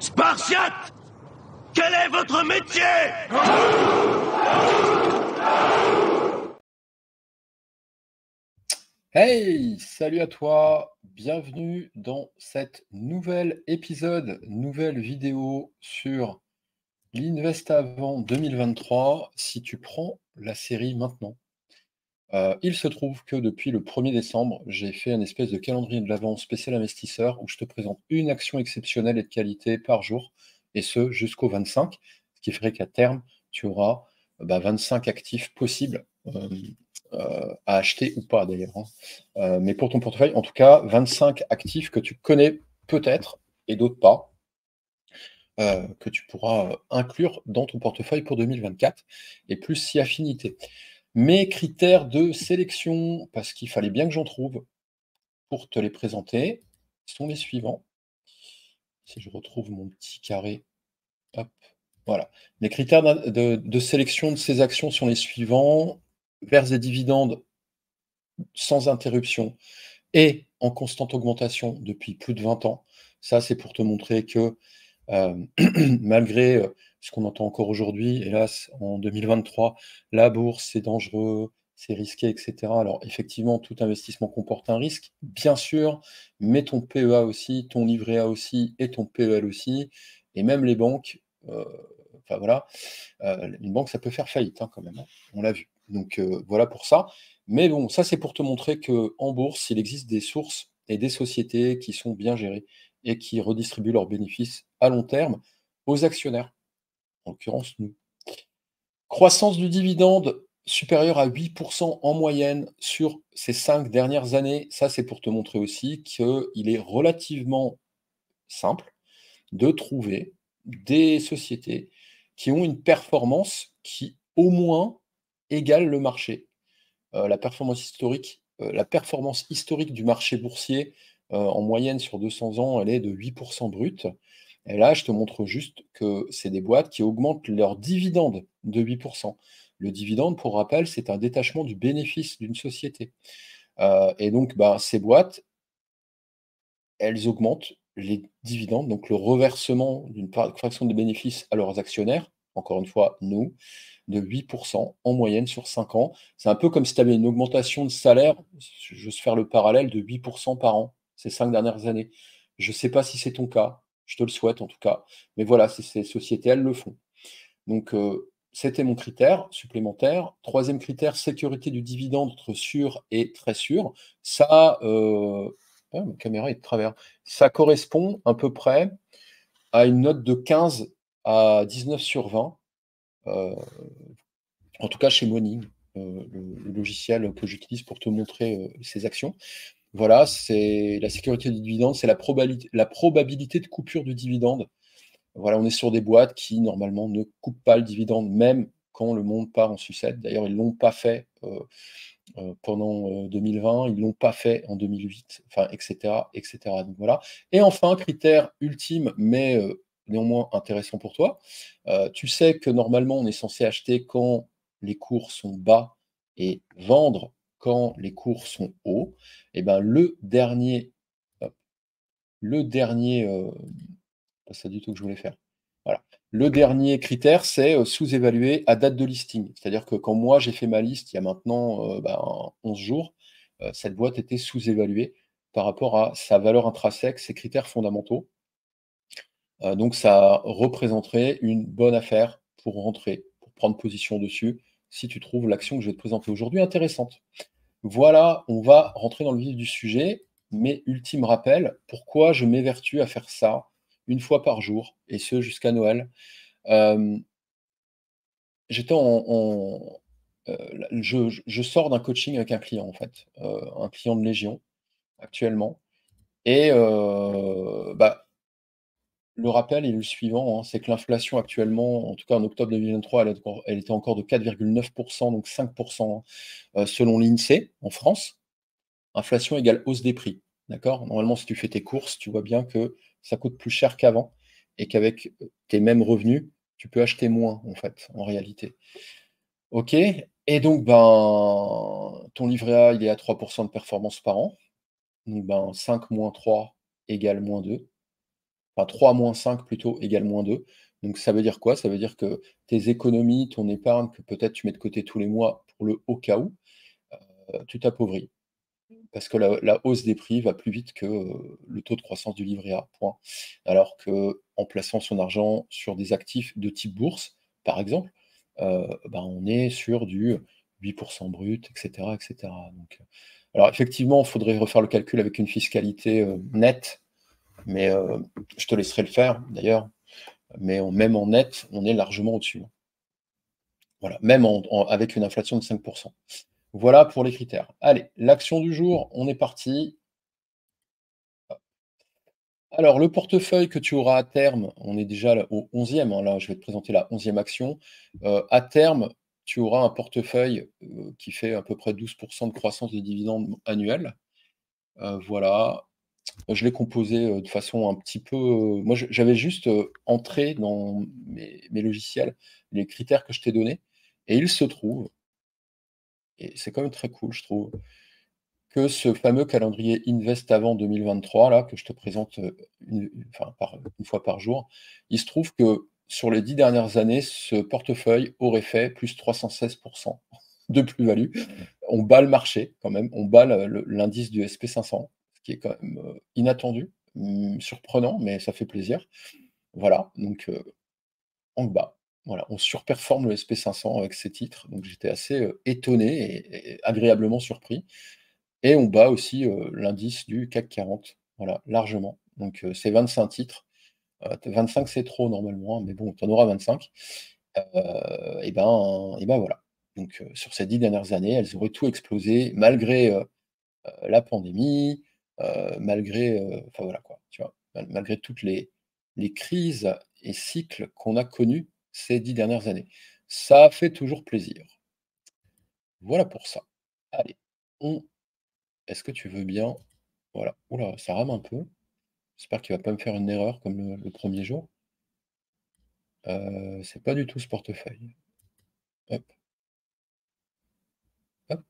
Spartiate! Quel est votre métier? Hey, salut à toi, bienvenue dans cette nouvel épisode, nouvelle vidéo sur l'Invest avant 2023 si tu prends la série maintenant. Il se trouve que depuis le 1er décembre, j'ai fait un espèce de calendrier de l'Avent spécial investisseur où je te présente une action exceptionnelle et de qualité par jour, et ce jusqu'au 25, ce qui ferait qu'à terme, tu auras 25 actifs possibles à acheter ou pas d'ailleurs, hein. Mais pour ton portefeuille, en tout cas, 25 actifs que tu connais peut-être et d'autres pas, que tu pourras inclure dans ton portefeuille pour 2024 et plus si affinité. Mes critères de sélection, parce qu'il fallait bien que j'en trouve pour te les présenter, sont les suivants. Si je retrouve mon petit carré, hop, voilà. Les critères de sélection de ces actions sont les suivants. Verse des dividendes sans interruption et en constante augmentation depuis plus de 20 ans. Ça, c'est pour te montrer que malgré ce qu'on entend encore aujourd'hui, hélas, en 2023, la bourse, c'est dangereux, c'est risqué, etc. Alors, effectivement, tout investissement comporte un risque, bien sûr, mais ton PEA aussi, ton livret A aussi et ton PEL aussi, et même les banques, enfin voilà, une banque, ça peut faire faillite hein, quand même, hein, on l'a vu. Donc voilà pour ça. Mais bon, ça c'est pour te montrer qu'en bourse, il existe des sources et des sociétés qui sont bien gérées et qui redistribuent leurs bénéfices à long terme aux actionnaires, en l'occurrence nous. Croissance du dividende supérieure à 8% en moyenne sur ces 5 dernières années. Ça c'est pour te montrer aussi qu'il est relativement simple de trouver des sociétés qui ont une performance qui, au moins, égale le marché. La performance historique du marché boursier, en moyenne sur 200 ans, elle est de 8% brut. Et là, je te montre juste que c'est des boîtes qui augmentent leurs dividendes de 8%. Le dividende, pour rappel, c'est un détachement du bénéfice d'une société. Et donc, ces boîtes, elles augmentent les dividendes, donc le reversement d'une fraction des bénéfices à leurs actionnaires, encore une fois, nous, de 8% en moyenne sur 5 ans. C'est un peu comme si tu avais une augmentation de salaire, j'ose faire le parallèle, de 8% par an ces 5 dernières années. Je ne sais pas si c'est ton cas, je te le souhaite en tout cas, mais voilà, ces sociétés, elles le font. Donc, c'était mon critère supplémentaire. Troisième critère, sécurité du dividende entre sûr et très sûr. Ça, ma caméra est de travers. Ça correspond à peu près à une note de 15 à 19 sur 20, en tout cas chez Morning, le logiciel que j'utilise pour te montrer, ces actions. Voilà, c'est la sécurité du dividende, c'est la probabilité de coupure du dividende. Voilà, on est sur des boîtes qui, normalement, ne coupent pas le dividende, même quand le monde part en sucette. D'ailleurs, ils ne l'ont pas fait pendant 2020, ils ne l'ont pas fait en 2008, enfin, etc., etc. Donc voilà. Et enfin, critère ultime, mais néanmoins intéressant pour toi, tu sais que normalement, on est censé acheter quand les cours sont bas et vendre quand les cours sont hauts. Et ben, hop, le dernier pas ça du tout que je voulais faire. Voilà. Le dernier critère, c'est, sous-évaluer à date de listing. C'est-à-dire que quand moi j'ai fait ma liste il y a maintenant, 11 jours, cette boîte était sous-évaluée par rapport à sa valeur intrinsèque, ses critères fondamentaux. Donc ça représenterait une bonne affaire pour rentrer, pour prendre position dessus, si tu trouves l'action que je vais te présenter aujourd'hui intéressante. Voilà, on va rentrer dans le vif du sujet, mais ultime rappel, pourquoi je m'évertue à faire ça une fois par jour, et ce jusqu'à Noël. Hem, j'étais je sors d'un coaching avec un client en fait, un client de Légion actuellement, et le rappel est le suivant, hein, c'est que l'inflation actuellement, en tout cas en octobre 2023, elle était encore de 4,9, donc 5, selon l'INSEE en France. Inflation égale hausse des prix, d'accord? Normalement, si tu fais tes courses, tu vois bien que ça coûte plus cher qu'avant et qu'avec, tes mêmes revenus, tu peux acheter moins, en fait, en réalité. OK, et donc ton livret A, il est à 3 de performance par an. Donc 5 moins 3 égale -2. enfin 3 moins 5 plutôt, égale -2. Donc ça veut dire quoi? Ça veut dire que tes économies, ton épargne que peut-être tu mets de côté tous les mois pour le au cas où, tu t'appauvris. Parce que la hausse des prix va plus vite que, le taux de croissance du livret A, point. Alors qu'en plaçant son argent sur des actifs de type bourse, par exemple, on est sur du 8 brut et cetera. Donc, alors effectivement, il faudrait refaire le calcul avec une fiscalité, nette, mais, je te laisserai le faire d'ailleurs, mais même en net, on est largement au-dessus, hein. Voilà, même avec une inflation de 5. Voilà pour les critères. Allez, l'action du jour, on est parti. Alors, le portefeuille que tu auras à terme, on est déjà là au 11e, hein, là, je vais te présenter la 11e action. À terme, tu auras un portefeuille, qui fait à peu près 12 de croissance des dividendes annuels. Voilà. Je l'ai composé, de façon un petit peu, moi j'avais juste, entré dans mes logiciels les critères que je t'ai donnés et il se trouve, et c'est quand même très cool je trouve, que ce fameux calendrier Invest avant 2023 là, que je te présente, une fois par jour, il se trouve que sur les 10 dernières années, ce portefeuille aurait fait plus 316 de plus-value. On bat le marché quand même, on bat l'indice du SP 500, ce qui est quand même, inattendu, surprenant, mais ça fait plaisir. Voilà, donc on le bat. Voilà, on surperforme le SP 500 avec ces titres, donc j'étais assez, étonné et agréablement surpris. Et on bat aussi, l'indice du CAC 40, voilà, largement. Donc, c'est 25 titres, 25 c'est trop normalement, hein, mais bon, tu en auras 25. Et ben voilà. Donc, sur ces 10 dernières années, elles auraient tout explosé malgré, la pandémie, malgré, enfin voilà quoi, tu vois? Malgré toutes les crises et cycles qu'on a connus ces 10 dernières années. Ça fait toujours plaisir. Voilà pour ça. Allez, on est-ce que tu veux bien voilà. Ouh là, ça rame un peu. J'espère qu'il va pas me faire une erreur comme le 1er jour. C'est pas du tout ce portefeuille. Hop, hop.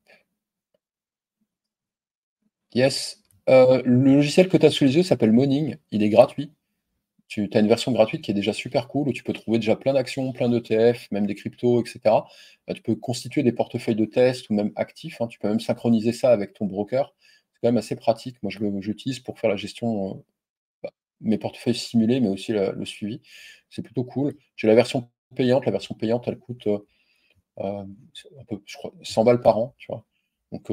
Yes. Le logiciel que tu as sous les yeux s'appelle Moning. Il est gratuit. Tu as une version gratuite qui est déjà super cool, où tu peux trouver déjà plein d'actions, plein d'ETF, même des cryptos et cetera. Tu peux constituer des portefeuilles de test ou même actifs, hein. Tu peux même synchroniser ça avec ton broker. C'est quand même assez pratique. Moi, j'utilise pour faire la gestion, mes portefeuilles simulés, mais aussi le suivi. C'est plutôt cool. J'ai la version payante. La version payante, elle coûte, c'est un peu, je crois, 100 balles par an, tu vois? Donc,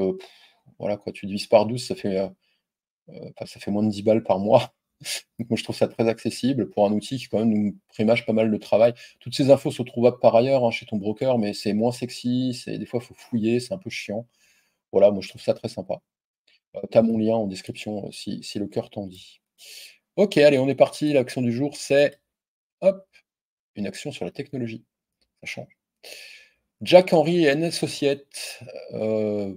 voilà quoi, tu divises par 12, ça fait moins de 10 balles par mois. Donc moi, je trouve ça très accessible pour un outil qui quand même nous prémâche pas mal de travail. Toutes ces infos sont trouvables par ailleurs, hein, chez ton broker, mais c'est moins sexy, des fois, il faut fouiller, c'est un peu chiant. Voilà, moi, je trouve ça très sympa. Tu as mon lien en description, si le cœur t'en dit. OK, allez, on est parti. L'action du jour, c'est, hop, une action sur la technologie. Ça change. Jack Henry & Associates,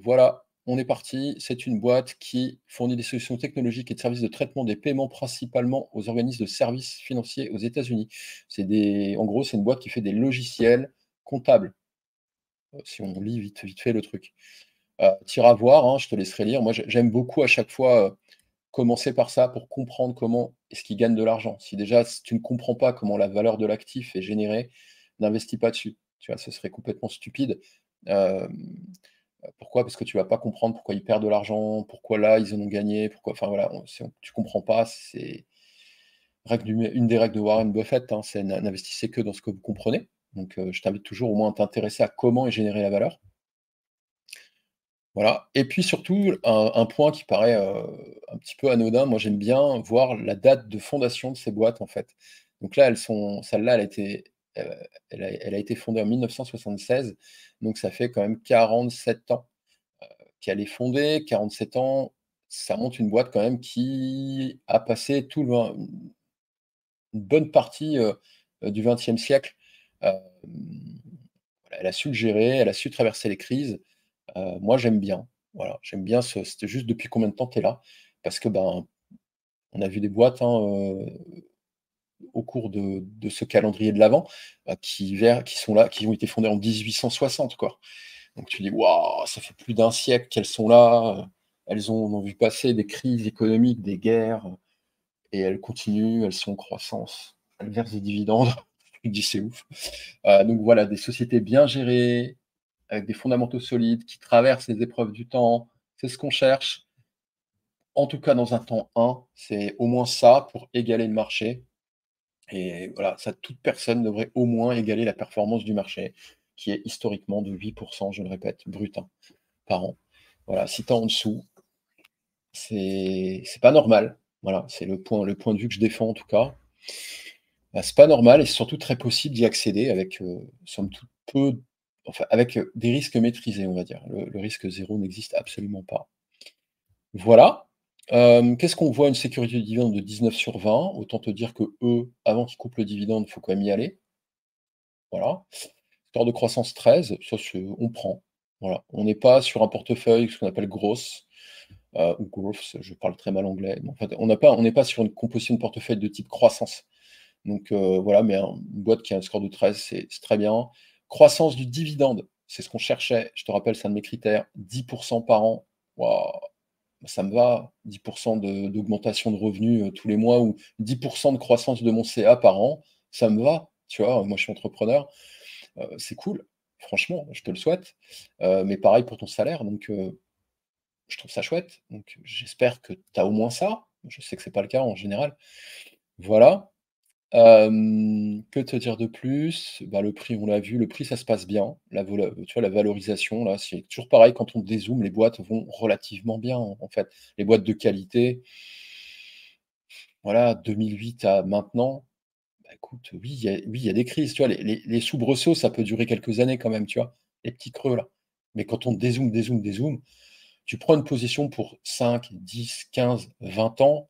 voilà, on est parti. C'est une boîte qui fournit des solutions technologiques et de services de traitement des paiements, principalement aux organismes de services financiers aux États-Unis. En gros, c'est une boîte qui fait des logiciels comptables, si on lit vite fait le truc. Tu iras voir, hein, je te laisserai lire. Moi, j'aime beaucoup à chaque fois, commencer par ça pour comprendre comment est-ce qu'ils gagnent de l'argent. Si tu ne comprends pas comment la valeur de l'actif est générée, n'investis pas dessus. Tu vois? Ce serait complètement stupide. Hem, Pourquoi? Parce que tu vas pas comprendre pourquoi ils perdent de l'argent, pourquoi là, ils en ont gagné, pourquoi enfin voilà, si tu comprends pas, c'est une des règles de Warren Buffett, hein, c'est n'investissez que dans ce que vous comprenez. Donc, je t'invite toujours au moins à t'intéresser à comment est générée la valeur. Voilà, et puis surtout, un point qui paraît, un petit peu anodin, moi j'aime bien voir la date de fondation de ces boîtes, en fait. Donc là, celle-là, heu, elle a été fondée en 1976, donc ça fait quand même 47 ans qu'elle est fondée. 47 ans, ça montre une boîte quand même qui a passé une bonne partie, du XXe siècle. Hem, voilà, elle a su le gérer, elle a su traverser les crises. Moi, j'aime bien. Voilà, j'aime bien c'était juste depuis combien de temps tu es là? Parce que, ben, on a vu des boîtes, hein, au cours de ce calendrier de l'Avent, qui sont là, qui ont été fondées en 1860, quoi. Donc tu dis: «Waouh, ça fait plus d'un siècle qu'elles sont là, elles ont on a vu passer des crises économiques, des guerres». et elles continuent, elles sont en croissance, elles versent des dividendes. Je me dis: «C'est ouf». Donc voilà, des sociétés bien gérées, avec des fondamentaux solides, qui traversent les épreuves du temps, c'est ce qu'on cherche. En tout cas, dans un temps 1, c'est au moins ça pour égaler le marché et voilà, ça toute personne devrait au moins égaler la performance du marché, qui est historiquement de 8, je le répète, brut, hein, par an. Voilà, si tu es en dessous, c'est pas normal. Voilà, c'est le point de vue que je défends en tout cas. C'est pas normal et c'est surtout très possible d'y accéder avec, somme toute peu enfin avec, des risques maîtrisés, on va dire. Le risque zéro n'existe absolument pas. Voilà. Qu'est-ce qu'on voit? Une sécurité de dividende de 19/20. Autant te dire que eux, avant qu'ils coupent le dividende, il faut quand même y aller. Voilà. Score de croissance 13, ça c'est on prend. Voilà. On n'est pas sur un portefeuille, ce qu'on appelle gross, ou growth, je parle très mal anglais. Mais en fait, on n'est pas sur une composition de portefeuille de type croissance. Donc voilà, mais une boîte qui a un score de 13, c'est très bien. Croissance du dividende, c'est ce qu'on cherchait. Je te rappelle, c'est un de mes critères, 10 par an. Waouh! Ça me va, 10 d'augmentation de revenus, tous les mois ou 10 de croissance de mon CA par an, ça me va, tu vois? Moi, je suis entrepreneur, c'est cool, franchement, je te le souhaite, mais pareil pour ton salaire, donc je trouve ça chouette, donc j'espère que tu as au moins ça. Je sais que c'est pas le cas en général. Voilà. Que te dire de plus? Bah, le prix, on l'a vu, le prix, ça se passe bien. Tu vois, la valorisation, là, c'est toujours pareil, quand on dézoome, les boîtes vont relativement bien, en fait. Les boîtes de qualité, voilà, 2008 à maintenant, bah, écoute, oui, il y a des crises, tu vois? Les soubresauts, ça peut durer quelques années quand même, tu vois? Les petits creux, là. Mais quand on dézoome, tu prends une position pour 5, 10, 15, 20 ans,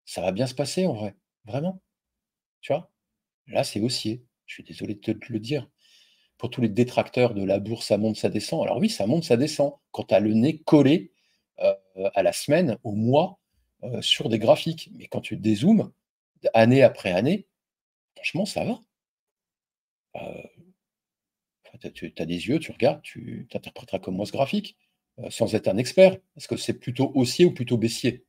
ça va bien se passer en vrai, vraiment, tu vois? Là, c'est haussier. Je suis désolé de te le dire. Pour tous les détracteurs de la bourse, ça monte, ça descend. Alors oui, ça monte, ça descend. Quand tu as le nez collé, à la semaine, au mois, sur des graphiques. Mais quand tu dézoomes, année après année, franchement, ça va. Heu, enfin, tu as des yeux, tu regardes, tu interpréteras comme moi ce graphique, sans être un expert. Est-ce que c'est plutôt haussier ou plutôt baissier?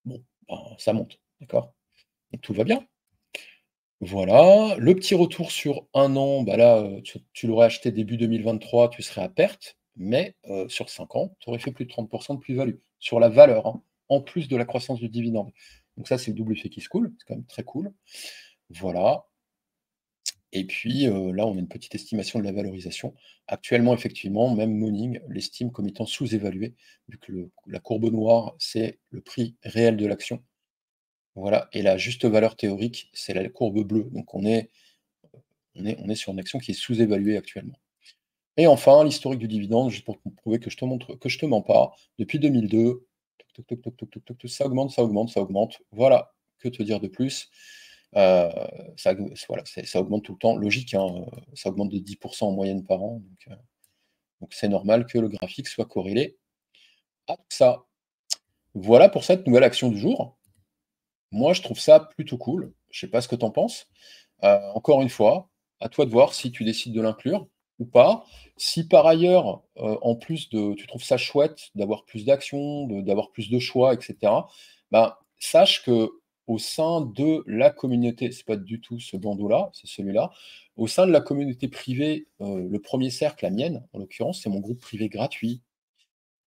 Bon, ben, ça monte, d'accord? Donc tout va bien. Voilà, le petit retour sur 1 an, bah là, tu l'aurais acheté début 2023, tu serais à perte, mais sur 5 ans, tu aurais fait plus de 30 de plus-value, sur la valeur, hein, en plus de la croissance du dividende. Donc ça, c'est le double effet qui se coule, c'est quand même très cool. Voilà et puis, là, on a une petite estimation de la valorisation. Actuellement, effectivement, même Morning l'estime comme étant sous-évalué, vu que la courbe noire, c'est le prix réel de l'action. Voilà et la juste valeur théorique, c'est la courbe bleue. Donc on est sur une action qui est sous-évaluée actuellement. Et enfin, l'historique du dividende, juste pour te prouver que je te montre que je te mens pas. Depuis 2002, toc, toc, toc, toc, toc, toc, toc, ça augmente, ça augmente, ça augmente. Voilà, que te dire de plus? Heu, voilà, ça augmente tout le temps. Logique, hein, ça augmente de 10 en moyenne par an, donc c'est normal que le graphique soit corrélé à tout ça. Voilà pour cette nouvelle action du jour. Moi, je trouve ça plutôt cool. Je sais pas ce que tu en penses. Encore une fois, à toi de voir si tu décides de l'inclure ou pas. Si par ailleurs, en plus tu trouves ça chouette d'avoir plus d'actions, d'avoir plus de choix et cetera, ben, sache que au sein de la communauté, c'est pas du tout ce bandeau-là, c'est celui-là. Au sein de la communauté privée, le premier cercle, la mienne en l'occurrence, c'est mon groupe privé gratuit.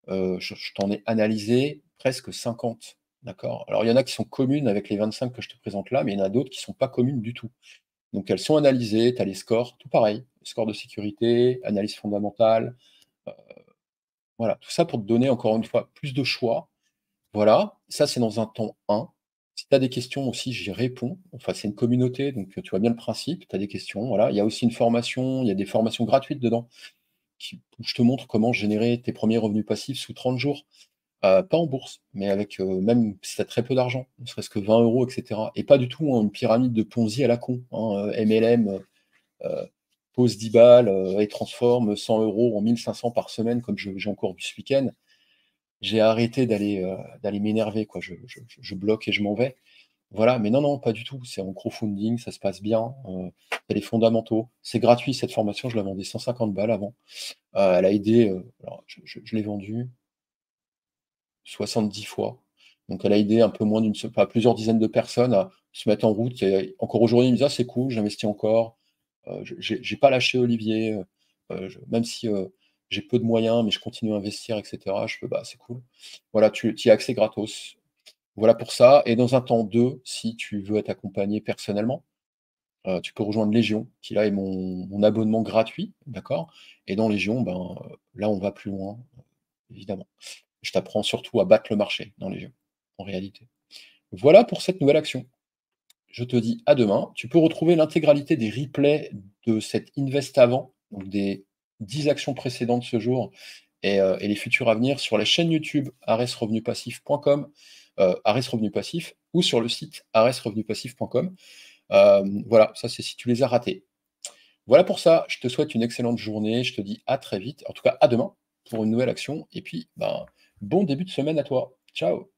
Je t'en ai analysé presque 50, d'accord? Alors il y en a qui sont communes avec les 25 que je te présente là, mais il y en a d'autres qui sont pas communes du tout. Donc elles sont analysées, tu as les scores, tout pareil, scores de sécurité, analyse fondamentale, heu, voilà, tout ça pour te donner encore une fois plus de choix. Voilà, ça c'est dans un temps 1. Si tu as des questions aussi, j'y réponds. Enfin, c'est une communauté, donc tu vois bien le principe, tu as des questions, voilà. Il y a aussi une formation, il y a des formations gratuites dedans où je te montre comment générer tes premiers revenus passifs sous 30 jours. Pas en bourse, mais avec, même si tu as très peu d'argent, ne serait-ce que 20 € et cetera et pas du tout, hein, une pyramide de Ponzi à la con, hein, MLM, pose 10 balles, et transforme 100 € en 1 500 par semaine comme j'ai encore vu ce week-end. J'ai arrêté d'aller m'énerver quoi, je bloque et je m'en vais. Voilà, mais non, non, pas du tout, c'est en crowdfunding, ça se passe bien, tu as les fondamentaux. C'est gratuit cette formation, je la vendais 150 balles avant. Elle a aidé, alors je l'ai vendue 70 fois. Donc, elle a aidé un peu moins plusieurs dizaines de personnes à se mettre en route. Et encore aujourd'hui, ils me disent: «Ah, c'est cool, j'investis encore. J'ai pas lâché Olivier, même si, j'ai peu de moyens, mais je continue à investir et cetera». Je fais: «Bah, c'est cool». Voilà, tu y as accès gratos. Voilà pour ça et dans un temps 2, si tu veux être accompagné personnellement, tu peux rejoindre Légion, qui là est mon abonnement gratuit, d'accord? Et dans Légion, ben, là, on va plus loin, évidemment. Je t'apprends surtout à battre le marché dans Légion, en réalité. Voilà pour cette nouvelle action. Je te dis à demain. Tu peux retrouver l'intégralité des replays de cet Invest avant, donc des 10 actions précédentes ce jour et les futures à venir sur la chaîne YouTube aresrevenupassif.com, Ares Revenu Passif ou sur le site aresrevenupassif.com. Voilà, ça c'est si tu les as ratés. Voilà pour ça, je te souhaite une excellente journée, je te dis à très vite, en tout cas à demain pour une nouvelle action et puis, ben, bon début de semaine à toi. Ciao.